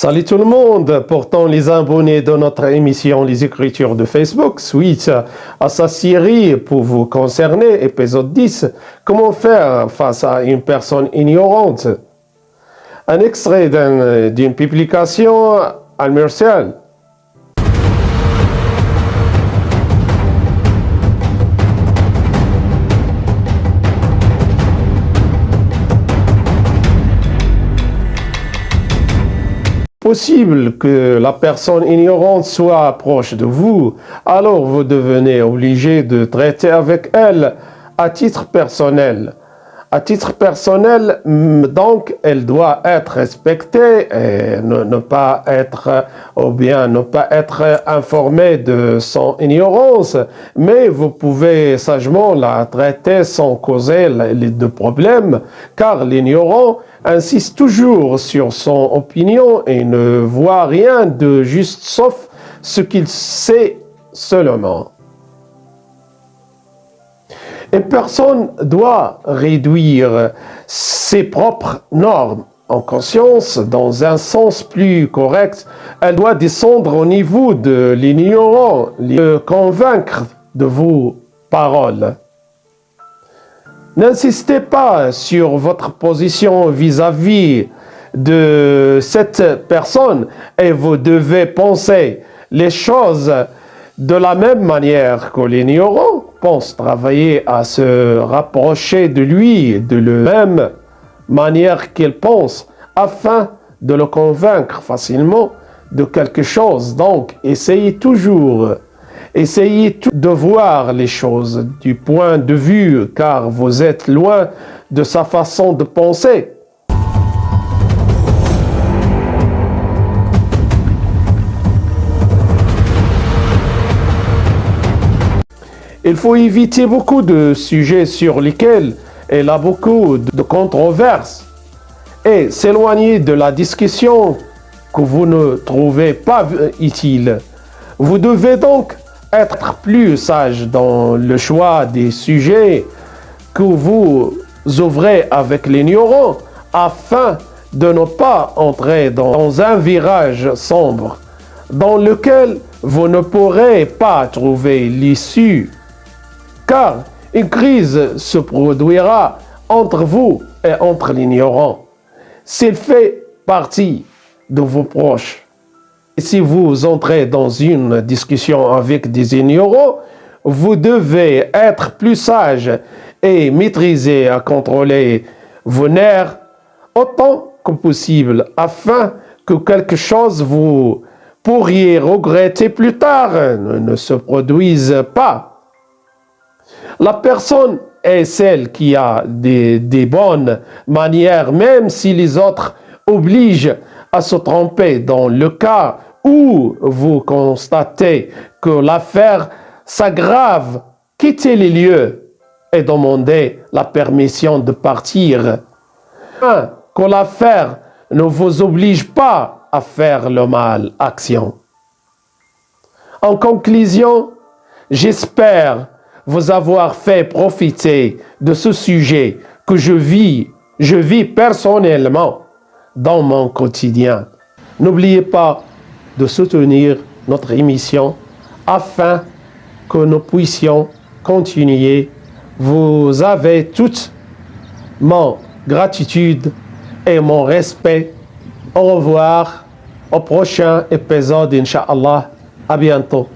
Salut tout le monde! Pourtant, les abonnés de notre émission Les Écritures de Facebook, suite à sa série pour vous concerner, épisode 10, comment faire face à une personne ignorante? Un extrait d'une publication Al-Mursal. Possible que la personne ignorante soit proche de vous, alors vous devenez obligé de traiter avec elle à titre personnel. À titre personnel, donc, elle doit être respectée et ne pas être informée de son ignorance, mais vous pouvez sagement la traiter sans causer de problèmes, car l'ignorant insiste toujours sur son opinion et ne voit rien de juste sauf ce qu'il sait seulement. Et personne doit réduire ses propres normes en conscience dans un sens plus correct. Elle doit descendre au niveau de l'ignorant, le convaincre de vos paroles. N'insistez pas sur votre position vis-à-vis de cette personne et vous devez penser les choses de la même manière que l'ignorant pense, travailler à se rapprocher de lui de la même manière qu'il pense afin de le convaincre facilement de quelque chose. Donc, essayez de voir les choses du point de vue, car vous êtes loin de sa façon de penser. Il faut éviter beaucoup de sujets sur lesquels il y a beaucoup de controverses et s'éloigner de la discussion que vous ne trouvez pas utile. Vous devez donc être plus sage dans le choix des sujets que vous ouvrez avec l'ignorant afin de ne pas entrer dans un virage sombre dans lequel vous ne pourrez pas trouver l'issue. Car une crise se produira entre vous et entre l'ignorant, s'il fait partie de vos proches. Et si vous entrez dans une discussion avec des ignorants, vous devez être plus sage et maîtriser à contrôler vos nerfs autant que possible afin que quelque chose vous pourriez regretter plus tard ne se produise pas. La personne est celle qui a des bonnes manières, même si les autres obligent à se tromper. Dans le cas où vous constatez que l'affaire s'aggrave, quittez les lieux et demandez la permission de partir. Que l'affaire ne vous oblige pas à faire le mal action. En conclusion, j'espère vous avoir fait profiter de ce sujet que je vis personnellement dans mon quotidien. N'oubliez pas de soutenir notre émission afin que nous puissions continuer. Vous avez toute mon gratitude et mon respect. Au revoir, au prochain épisode, Inch'Allah. À bientôt.